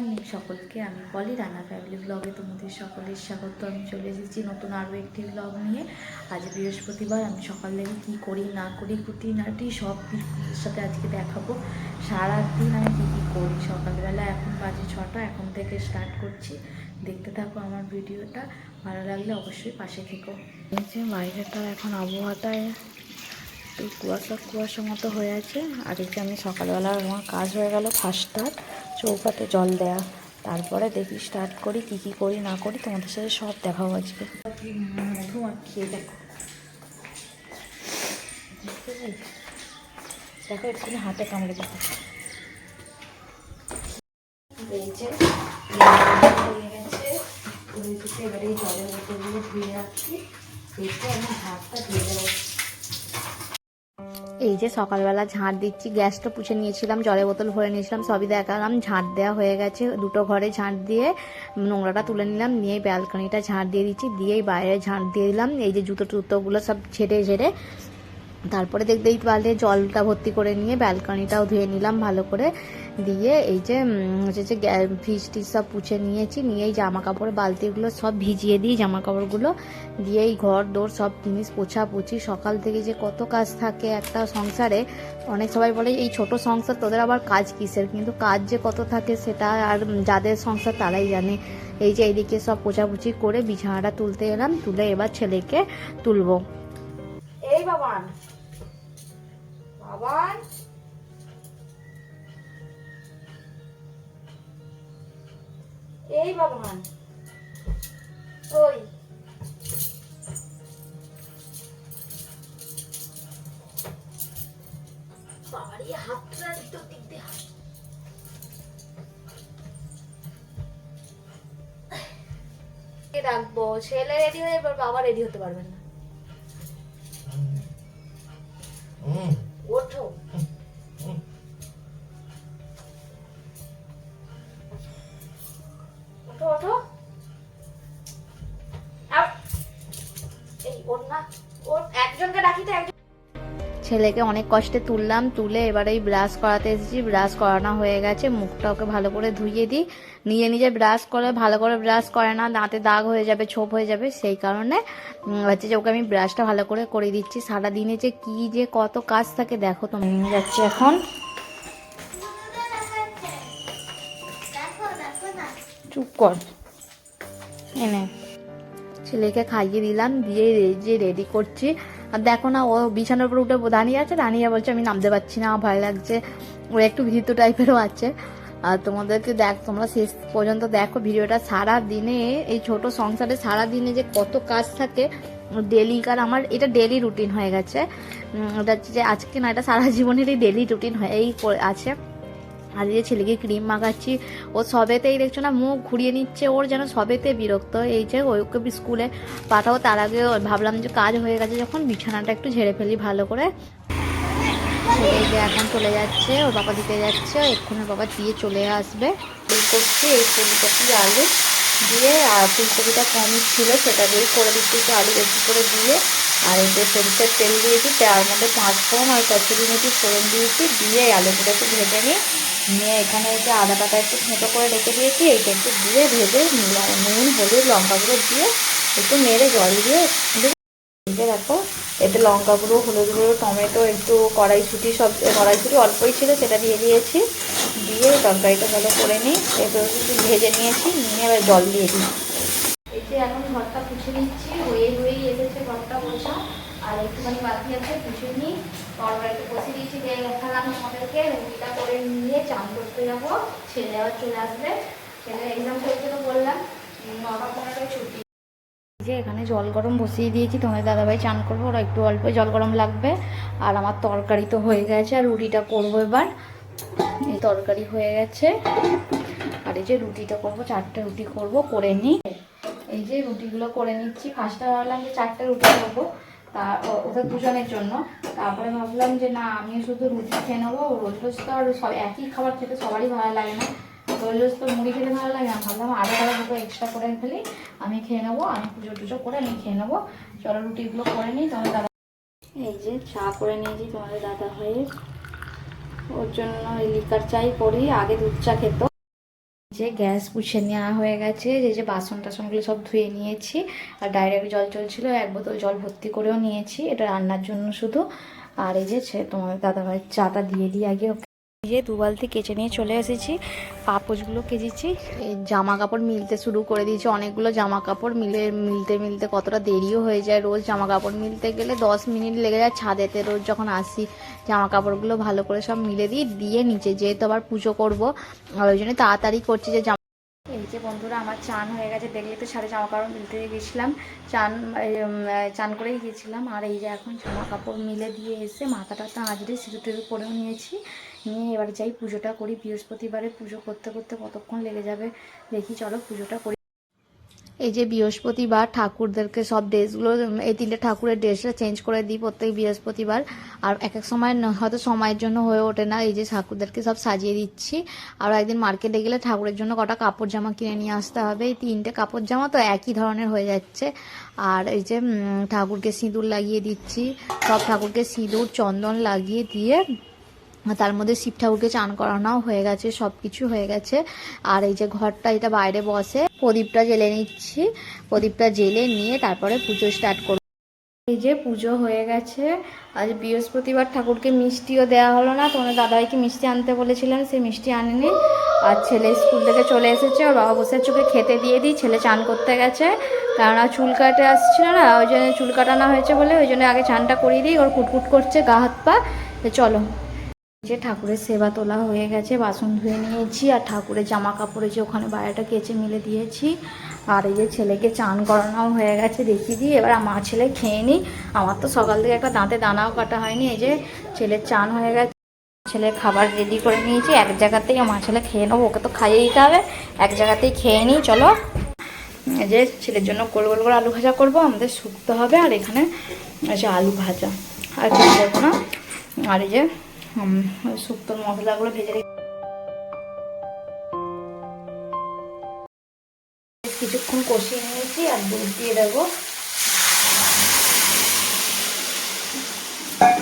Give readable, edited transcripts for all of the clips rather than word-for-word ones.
Morning সকলকে। আমি পলি রান্না ফ্যামিলি ব্লগে তোমাদের সকলের স্বাগত। আমি চলে এসেছি নতুন আরও একটি ব্লগ নিয়ে। আজ বৃহস্পতিবার। আমি সকাল থেকে কী করি না করি খুঁটিনাটি সব কিছুর সাথে আজকে দেখাবো। সারাদিন আমি কী করি। সকালবেলা এখন বাজে 6টা, এখন থেকে স্টার্ট করছি। দেখতে থাকো আমার ভিডিওটা, ভালো লাগলে অবশ্যই পাশে থেকো। এই যে বাইরেটা এখন আবহাওয়াটায় একটু কুয়াশা কুয়াশা মতো হয়ে আছে। আর এই যে আমি সকালবেলা আমার কাজ হয়ে গেল ফার্স্টটা চৌকাতে জল দেয়া। তারপরে দেখি স্টার্ট করি কী কী করি না করি, তোমাদের সাথে সব দেখাবো আজকে। মধু খেয়ে দেখো, দেখো একটুখানি হাতে কামড়ে দেখো। এই যে হয়ে গেছে, এবারে এই জলের বোতলগুলো ধুয়ে রাখছি। দেখে আমি হাতটা ধুয়ে দেবো। এই যে সকালবেলা ঝাঁট দিচ্ছি, গ্যাসটা পুছে নিয়েছিলাম, জলের বোতল ভরে নিয়েছিলাম, সবই দেখালাম। ঝাঁট দেওয়া হয়ে গেছে, দুটো ঘরে ঝাঁট দিয়ে নোংরাটা তুলে নিলাম, নিয়ে ব্যালকনিটা ঝাঁট দিয়ে দিচ্ছি, দিয়েই বাইরে ঝাঁট দিয়ে দিলাম। এই যে জুতোগুলো সব ঝেড়ে তারপরে দেখতেই পারলে জলটা ভর্তি করে নিয়ে ব্যালকনিটাও ধুয়ে নিলাম ভালো করে। দিয়ে এই যে হচ্ছে ফ্রিজ টিজ সব পুছে নিয়েছি, নিয়েই জামা কাপড় বালতিগুলো সব ভিজিয়ে দিই জামা কাপড়গুলো, দিয়েই ঘর দৌড় সব জিনিস পোছাপুছি। সকাল থেকে যে কত কাজ থাকে একটা সংসারে। অনেক সবাই বলে এই ছোট সংসার তোদের আবার কাজ কিসের, কিন্তু কাজ যে কত থাকে সেটা আর যাদের সংসার তারাই জানে। এই যে এইদিকে সব পোছাপুছি করে বিছানাটা তুলতে এলাম, তুলে এবার ছেলেকে তুলবো। এই বাবান বাবান, এই বাবান, ওই বাবারই হাতটা ভিতর দিক দিয়ে রাখবো। ছেলে রেডি হয়ে এবার বাবা রেডি হতে পারবেন না। ওঠো, ওঠো ওঠো। এই ওর না, ওর একজনকে ডাকি তো। ছেলেকে অনেক কষ্টে তুললাম, তুলে এবারে ব্রাশ করাতে এসেছি। ব্রাশ করানো হয়ে গেছে, মুখটা ওকে ভালো করে ধুইয়ে দিই। নিজে ব্রাশ করে ভালো করে ব্রাশ করে না, দাঁতে দাগ হয়ে যাবে, ছোপ হয়ে যাবে, সেই কারণে হচ্ছে যে ওকে আমি ব্রাশটা ভালো করে দিচ্ছি। সারাদিনে যে কি যে কত কাজ থাকে দেখো তুমি। যাচ্ছে এখন, চুপ কর। এনে ছেলেকে খাইয়ে দিলাম, দিয়ে যে রেডি করছি। আর দেখো না, ও বিছানার উপর উঠে দাঁড়িয়ে আছে, দাঁড়িয়ে বলছে আমি নামতে পারছি না, ভয় লাগছে। ও একটু ভীতু টাইপেরও আছে। আর তোমাদেরকে তোমরা শেষ পর্যন্ত দেখো ভিডিওটা। সারা দিনে এই ছোট সংসারে সারা দিনে যে কত কাজ থাকে ডেলিকার, আমার এটা ডেলি রুটিন হয়ে গেছে। এটা হচ্ছে যে আজকে না, এটা সারা জীবনেরই ডেলি রুটিন হয়েই আছে। আর এই যে ছেলেকে ক্রিম মাখাচ্ছি, ও সবেতেই দেখছো না মুখ ঘুরিয়ে নিচ্ছে, ওর যেন সবেতে বিরক্ত। এই যে ওকে স্কুলে পাঠাবো, তার আগে ভাবলাম যে কাজ হয়ে গেছে যখন বিছানাটা একটু ঝেড়ে ফেলি ভালো করে। ছেলে যে এখন চলে যাচ্ছে, ওর বাবা দিতে যাচ্ছে, এক্ষুনি বাবা দিয়ে চলে আসবে। ফুল করছি, এই ফুলকপি আলু দিয়ে, আর ফুলকপিটা কমই ছিল সেটা দিয়েই করে দিচ্ছি, একটু আলু বেশি করে দিয়ে। আর এই যে সরষের তেল দিয়েছি, তার মধ্যে 5 ফোড়ন আর কচুরি মেথি ফোড়ন দিয়েছি, দিয়ে আলুগুলো একটু ভেজে নিয়ে এখানে যে আদা পাতা একটু ছোটো করে রেখে দিয়েছি, এইটা একটু দিয়ে ভেজে নুন হলুদ লঙ্কা গুঁড়ো দিয়ে একটু নেড়ে জল দিয়ে দেখো। এতে লঙ্কা গুঁড়ো হলুদ গুঁড়ো টমেটো একটু কড়াইশুঁটি অল্পই ছিল সেটা দিয়ে দিয়েছি, দিয়ে তরকারিটা ভালো করে নিই। এরপর একটু ভেজে নিয়েছি, নিয়ে এবার জল দিয়ে দিই। এই যে এখন ঘরটা পুছে নিচ্ছি, হয়েই এসেছে ঘরটা মোছা, আর একটুখানি বাকি আছে, পুছে নিই। তরকারিটা কষে দিয়েছি, দেখালাম আমাদেরকে। রুটিটা করে নিয়ে চান করতে যাবো, ছেলে আবার চলে আসবে। ছেলে এক্সাম চলছে তো বললাম, 9টা 15টায় ছুটি। যে এখানে জল গরম বসিয়ে দিয়েছি, তোমাদের দাদাভাই চান করবো, ওরা একটু অল্প জল গরম লাগবে। আর আমার তরকারি তো হয়ে গেছে, আর রুটিটা করবো এবার। এই তরকারি হয়ে গেছে, আর এই যে রুটিটা করবো, 4টে রুটি করবো, করে নিই। এই যে রুটিগুলো করে নিচ্ছি। ফার্স্টে ভাবলাম যে 4টে রুটি করবো, তা ওদের দুজনের জন্য। তারপরে ভাবলাম যে না, আমি শুধু রুটি খেয়ে নেবো, রোজ রোজ তো আর সব একই খাবার খেতে সবারই ভালো লাগে না, রোজ রোজ তো মুড়ি খেতে ভালো লাগে না। ভাবলাম আরও দুটো এক্সট্রা করে ফেলি, আমি খেয়ে নেবো, আমি পুজো টুজো করে আমি খেয়ে নেবো। চলো রুটিগুলো করে নিই। তোমাদের দাদা এই যে চা করে নিয়েছি তোমাদের দাদা হয়ে, ওর জন্য লিকার চাই করি, আগে দুধ চা খেত। যে গ্যাস পুছে নেওয়া হয়ে গেছে, এই যে বাসন টাসনগুলো সব ধুয়ে নিয়েছি, আর ডাইরেক্ট জল চলছিল, 1 বোতল জল ভর্তি করেও নিয়েছি, এটা রান্নার জন্য শুধু। আর এই যে তোমাদের দাদাভাই চাটা দিয়ে দিই আগে। এই যে 2 বালতি কেচে নিয়ে চলে এসেছি, পাপোশগুলো কেচেছি, এই জামা কাপড় মিলতে শুরু করে দিয়েছি। অনেকগুলো জামা কাপড় মিলতে মিলতে কতটা দেরিও হয়ে যায়। রোজ জামা কাপড় মিলতে গেলে 10 মিনিট লেগে যায়। ছাদেতে রোজ যখন আসি জামা কাপড়গুলো ভালো করে সব মিলে দিয়ে নিচে যেহেতু আবার পুজো করবো, আর ওই জন্য তাড়াতাড়ি করছি যে এই যে বন্ধুরা আমার চান হয়ে গেছে, দেখলে তো সাড়ে জামা কাপড় মিলতে গেছিলাম, চান করেই গিয়েছিলাম। আর এই যে এখন জামা কাপড় মিলে দিয়ে এসে মাথা টাথা আজরে সিঁদুর টিঁদুর পরেও নিয়েছি, নিয়ে এবার যাই পুজোটা করি। বৃহস্পতিবারে পুজো করতে করতে কতক্ষণ লেগে যাবে দেখি, চলো পুজোটা করি। এই যে বৃহস্পতিবার ঠাকুরদেরকে সব ড্রেসগুলো, এই 3টে ঠাকুরের ড্রেসটা চেঞ্জ করে দিই প্রত্যেক বৃহস্পতিবার। আর এক এক সময় হয়তো সময়ের জন্য হয়ে ওঠে না, এই যে ঠাকুরদেরকে সব সাজিয়ে দিচ্ছি। আর একদিন মার্কেটে গেলে ঠাকুরের জন্য কটা কাপড় জামা কিনে নিয়ে আসতে হবে। এই 3টে কাপড় জামা তো একই ধরনের হয়ে যাচ্ছে। আর এই যে ঠাকুরকে সিঁদুর লাগিয়ে দিচ্ছি, সব ঠাকুরকে সিঁদুর চন্দন লাগিয়ে দিয়ে তার মধ্যে শিব ঠাকুরকে চান করানোও হয়ে গেছে, সব কিছু হয়ে গেছে। আর এই যে ঘরটা এটা বাইরে বসে প্রদীপটা জ্বেলে নিচ্ছি, প্রদীপটা জ্বেলে নিয়ে তারপরে পুজো স্টার্ট করব। এই যে পুজো হয়ে গেছে। আজ বৃহস্পতিবার ঠাকুরকে মিষ্টিও দেওয়া হলো না, তোমার দাদাভাইকে মিষ্টি আনতে বলেছিলেন, সে মিষ্টি আনেনি। আর ছেলে স্কুল থেকে চলে এসেছে, ওর বাবা বসে চোখে খেতে দিয়ে দিই, ছেলে চান করতে গেছে, কেননা চুল কাটে আসছিল না, ওই জন্য চুল কাটানো হয়েছে বলে ওই জন্য আগে চানটা করিয়ে দিই। ওর কুটকুট করছে গা হাত পা, চলো। যে ঠাকুরের সেবা তোলা হয়ে গেছে, বাসন ধুয়ে নিয়েছি, আর ঠাকুরের জামা কাপড়ে যে ওখানে বাইরেটা কেচে মিলে দিয়েছি। আর এই যে ছেলেকে চান করানোও হয়ে গেছে দেখিয়ে দিই। এবার মা ছেলে খেয়ে নিই, আমার তো সকাল থেকে একটা দাঁতে দানাও কাটা হয়নি। এই যে ছেলের চান হয়ে গেছে, ছেলের খাবার রেডি করে নিয়েছি, এক জায়গাতেই মা ছেলে খেয়ে নেবো, ওকে তো খাইয়ে দিতে হবে, এক জায়গাতেই খেয়ে নিই চলো। এই যে ছেলের জন্য গোল গোল করে আলু ভাজা করবো, আমাদের শুকতে হবে। আর এখানে আছে আলু ভাজা, আর কিছু করবো না। আর এই যে শুক্তোর মশলাগুলো ভেজে রেখে কিছুক্ষণ কষিয়ে নিয়েছি, আর দুধ দিয়ে দেবো।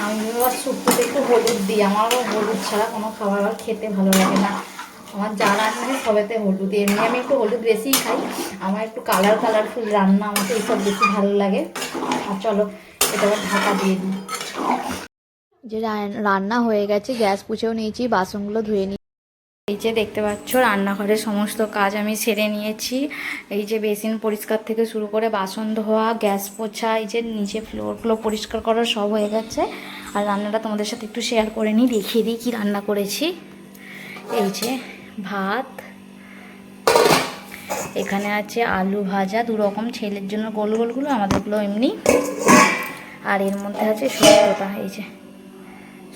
আমি আবার শুক্তোতে একটু হলুদ দিই, আমার হলুদ ছাড়া কোনো খাবার আর খেতে ভালো লাগে না। আমার যা রান্না সবেতে হলুদ, এমনি আমি একটু হলুদ বেশিই খাই, আমার একটু কালারফুল রান্না আমাকে এইসব বেশি ভালো লাগে। আর চলো এটা আবার ঢাকা দিয়ে দিই। যে রান্না হয়ে গেছে, গ্যাস পুছেও নিয়েছি, বাসনগুলো ধুয়ে নিই। এই যে দেখতে পাচ্ছ রান্নাঘরের সমস্ত কাজ আমি সেরে নিয়েছি। এই যে বেসিন পরিষ্কার থেকে শুরু করে বাসন ধোয়া, গ্যাস পোছা, এই যে নিচে ফ্লোরগুলো পরিষ্কার করা সব হয়ে গেছে। আর রান্নাটা তোমাদের সাথে একটু শেয়ার করে নিই, দেখিয়ে দিই কী রান্না করেছি। এই যে ভাত, এখানে আছে আলু ভাজা 2 রকম, ছেলের জন্য গোল গোলগুলো, আমাদেরগুলো এমনি। আর এর মধ্যে আছে শুক্তোটা, এই যে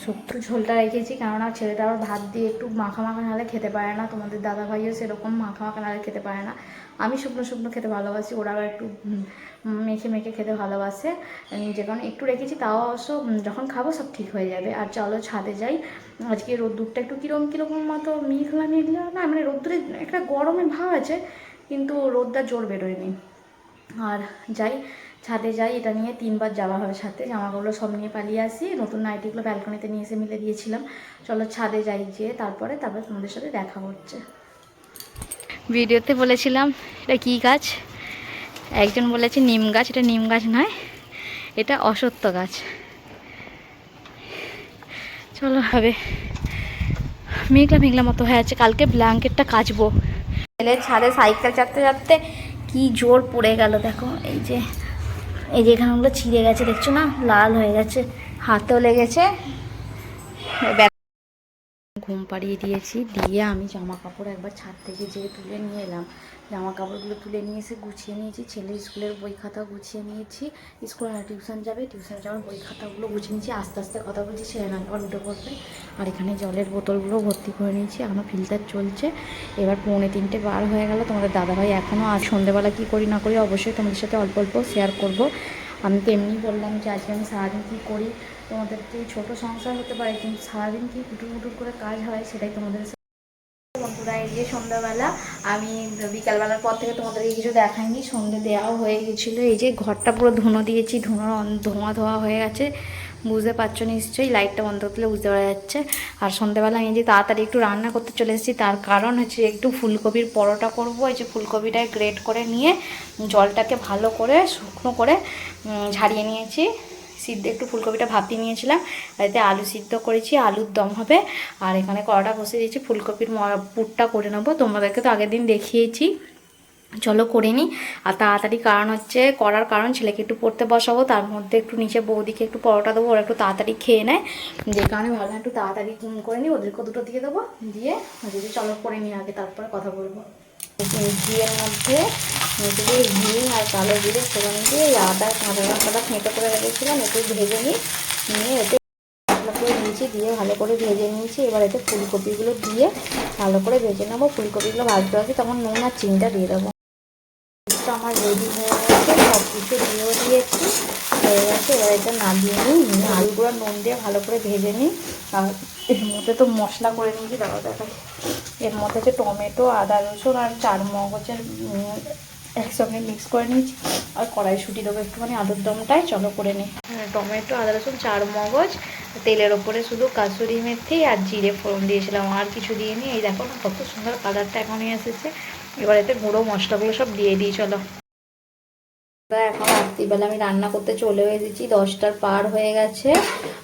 শুক্তো ঝোলটা রেখেছি, কেননা ছেলেটা আবার ভাত দিয়ে একটু মাখা মাখা নাহলে খেতে পারে না, তোমাদের দাদাভাইও সেরকম মাখা মাখা নাহলে খেতে পারে না। আমি শুকনো শুকনো খেতে ভালোবাসি, ওরা আবার একটু মেখে মেখে খেতে ভালোবাসে। যে কারণে একটু রেখেছি, তাও অবশ্য যখন খাবো সব ঠিক হয়ে যাবে। আর চলো ছাদে যাই, আজকে রোদ্দুরটা একটু কীরকম মতো মেঘলা না, মানে রোদ্দুরে একটা গরমের ভাব আছে, কিন্তু রোদটা জোর বেরোয়নি। আর যাই ছাদে যাই, এটা নিয়ে 3বার যাওয়া হবে ছাদে, জামাগুলো সব নিয়ে পালিয়ে আসি, নতুন নাইটিগুলো ব্যালকনিতে নিয়ে এসে মিলে দিয়েছিলাম। চলো ছাদে যাই, যেয়ে তারপরে তোমাদের সাথে দেখা হচ্ছে। ভিডিওতে বলেছিলাম এটা কী গাছ, একজন বলেছে নিম গাছ, এটা নিম গাছ নয়, এটা অশ্বত্থ গাছ। চলো হবে, মেঘলা মতো হয়ে আছে, কালকে ব্ল্যাঙ্কেটটা কাচবো। ছেলে ছাদে সাইকেল চাপতে চাপতে কি জোর পড়ে গেল দেখো, এই যে এখানগুলো ছিঁড়ে গেছে, দেখছো না, লাল হয়ে গেছে, হাতেও লেগেছে। ঘুম পাড়িয়ে দিয়েছি, দিয়ে আমি জামা কাপড় একবার ছাদ থেকে যেয়ে তুলে নিয়ে এলাম, জামা কাপড়গুলো তুলে নিয়ে এসে গুছিয়ে নিয়েছি, ছেলের স্কুলের বই খাতা গুছিয়ে নিয়েছি, স্কুল আর টিউশন যাবে, টিউশনে যাওয়ার বই খাতাগুলো গুছিয়ে নিয়েছি, আস্তে আস্তে কথা বলছি, ছেলে না আবার উঠে পড়বে। আর এখানে জলের বোতলগুলো ভর্তি করে নিয়েছি, এখনও ফিল্টার চলছে। এবার 2:45 বার হয়ে গেল, তোমাদের দাদাভাই এখনও, আর সন্ধ্যেবেলা কী করি না করি অবশ্যই তোমাদের সাথে অল্প অল্প শেয়ার করব। আমি তো এমনি বললাম যে আজকে আমি সারাদিন কী করি, তোমাদের তো ছোটো সংসার হতে পারে, কিন্তু সারাদিন কি কুটুর করে কাজ হয় সেটাই তোমাদের বন্ধুরা। এই যে সন্ধ্যাবেলা, আমি বিকালবেলার পর থেকে তোমাদেরকে কিছু দেখাইনি, সন্ধ্যে দেওয়াও হয়ে গেছিলো। এই যে ঘরটা পুরো ধুনো দিয়েছি, ধোঁয়া হয়ে গেছে, বুঝতে পারছো নিশ্চয়ই, লাইটটা বন্ধ করলে বুঝতে পারা যাচ্ছে। আর সন্ধ্যাবেলা আমি যে তাড়াতাড়ি একটু রান্না করতে চলে এসেছি, তার কারণ হচ্ছে একটু ফুলকপির পরোটা করবো। এই যে ফুলকপিটায় গ্রেট করে নিয়ে জলটাকে ভালো করে শুকনো করে ঝারিয়ে নিয়েছি, সিদ্ধ একটু ফুলকপিটা ভাপিয়ে নিয়েছিলাম, এতে আলু সিদ্ধ করেছি, আলুর দম হবে। আর এখানে কড়াটা বসে দিয়েছি, ফুলকপির পুরটা করে নেবো। তোমাদেরকে তো আগের দিন দেখিয়েছি, চলো করে নিই। আর তাড়াতাড়ি কারণ হচ্ছে করার কারণ ছেলেকে একটু পড়তে বসাবো, তার মধ্যে একটু নিচে বৌদিকে একটু পরোটা দেবো, ওরা একটু তাড়াতাড়ি খেয়ে নেয়, যে কারণে ভাবলাম একটু তাড়াতাড়ি করে নিই, ওদেরকে দুটো দিয়ে দেবো, দিয়ে যদি চলো করে নিই আগে, তারপরে কথা বলবো। ঘিয়ের মধ্যে ঘি আর কালো জিরে ফোড়ন দিয়ে আদা কাঁচা লঙ্কাটা ফেঁটে করে রেখেছিলাম, একটু ভেজে নিই, নিয়ে এতে মশলা করে নিয়েছি, দিয়ে ভালো করে ভেজে নিয়েছি। এবার এতে ফুলকপিগুলো দিয়ে ভালো করে ভেজে নেবো। ফুলকপিগুলো ভাজতে ভাজতে তখন নুন আর চিনিটা দিয়ে দেবো। আমার রেডি হয়ে গেছে, সব কিছু দিয়েও দিয়েছি, হয়ে গেছে। এবার এটা নামিয়ে নিই, নিয়ে আলুগুলো নুন দিয়ে ভালো করে ভেজে নিই। আর এর মধ্যে তো মশলা করে নিয়েছি, দেখাই। এর মধ্যে হচ্ছে টমেটো, আদা রসুন আর 4 মগজের একসঙ্গে মিক্স করে নিয়েছি। আর কড়াইশুঁটি দেবো একটুখানি আলুর দমটায়, চলো করে নিই। টমেটো, আদা রসুন, 4 মগজ, তেলের ওপরে শুধু কাসুরি মেথি আর জিরে ফোড়ন দিয়েছিলাম, আর কিছু দিয়ে নিই। এই দেখো না কত সুন্দর কালারটা এখনই এসেছে। এবার এতে গুঁড়ো মশলাগুলো সব দিয়ে দিই, চলো। এখন রাত্রিবেলা আমি রান্না করতে চলে এসেছি, 10টার পার হয়ে গেছে।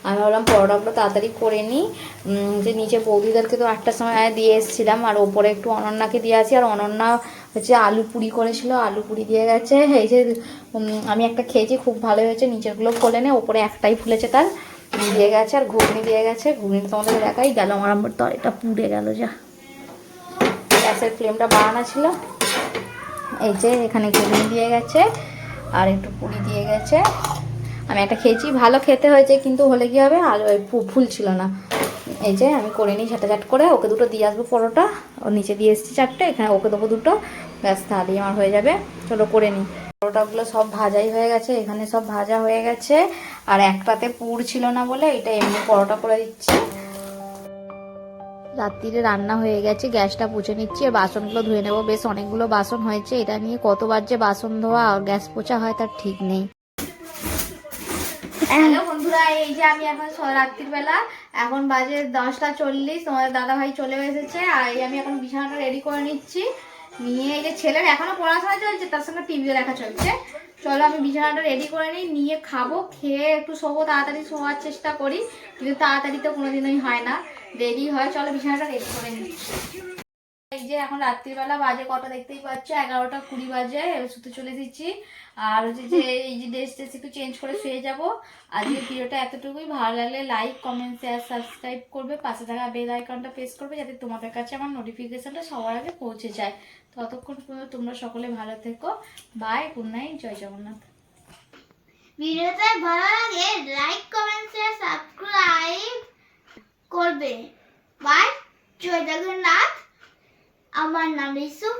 আমি ভাবলাম পরোটাগুলো তাড়াতাড়ি করে নিই, যে নিচে বৌদিদেরকে তো 8টার সময় দিয়ে এসেছিলাম, আর ওপরে একটু অনন্যাকে দিয়ে আসি। আর অনন্যা হচ্ছে আলু পুরি করেছিল, আলু পুরি দিয়ে গেছে। এই যে আমি একটা খেয়েছি, খুব ভালো হয়েছে, নিচেরগুলো ফোলে নে, ওপরে একটাই ফুলেছে তার, দিয়ে গেছে। আর ঘুগনি দিয়ে গেছে, ঘুগনি তোমাদের দেখাই গেল আমার, তো এটা পুড়ে গেল, যা গ্যাসের ফ্লেমটা বাড়ানো ছিল। এই যে এখানে ঘুগনি দিয়ে গেছে আর একটু পুরি দিয়ে গেছে। আমি একটা খেয়েছি, ভালো খেতে হয়েছে, কিন্তু হলে কি হবে, আলু ফুল ছিল না। এই যে আমি করে নিই ঝাঁটাঝাট করে, ওকে দুটো দিয়ে আসবো পরোটা, ও নিচে দিয়ে এসেছি 4টে, এখানে ওকে দেবো 2টো, ব্যাস তাহলেই আমার হয়ে যাবে। চলো করে নিই। পরোটাগুলো সব ভাজাই হয়ে গেছে, এখানে সব ভাজা হয়ে গেছে। আর একটাতে পুর ছিল না বলে এটা এমনি পরোটা করে দিচ্ছি। রাত্রিরে রান্না হয়ে গেছে, গ্যাসটা পুছে নিচ্ছি, আর বাসনগুলো ধুয়ে নেবো। বেশ অনেকগুলো বাসন হয়েছে, এটা নিয়ে কতবার যে বাসন ধোয়া আর গ্যাস পোছা হয় তার ঠিক নেই। হ্যালো বন্ধুরা, এই যে আমি এখন রাত্রির বেলা, এখন বাজে 10টা 40, তোমাদের দাদা ভাই চলে এসেছে। আর এই আমি এখন বিছানাটা রেডি করে নিচ্ছি, নিয়ে এই যে ছেলের এখনো পড়াশোনা চলছে, তার সঙ্গে টিভিও দেখা চলছে। চলো আমি বিছানাটা রেডি করে নিই, নিয়ে খাবো, খেয়ে একটু শোবো, তাড়াতাড়ি শোয়ার চেষ্টা করি, কিন্তু তাড়াতাড়ি তো কোনোদিনই হয় না, দেরি হয়। চলো বিছানাটা রেডি করে নিই। এই যে এখন রাত্রিবেলা বাজে কটা দেখতেই পাচ্ছ, 11টা 20 বাজে, শুতে চলে এসেছি। আর হচ্ছে যে এই যে ড্রেস একটু চেঞ্জ করে শুয়ে যাবো। আজকে ভিডিওটা এতটুকুই, ভালো লাগলে লাইক, কমেন্ট, শেয়ার, সাবস্ক্রাইব করবে, পাশে থাকা বেল আইকনটা প্রেস করবে, যাতে তোমাদের কাছে আমার নোটিফিকেশনটা সবার আগে পৌঁছে যায়। ততক্ষণ পর্যন্ত তোমরা সকলে ভালো থেকো, বাই, গুড নাইট, জয় জগন্নাথ। ভিডিওটা ভালো লাগে লাইক, কমেন্ট, শেয়ার, সাবস্ক্রাইব করবে। বাই, জয় জগন্নাথ। আমার নাম রিসু।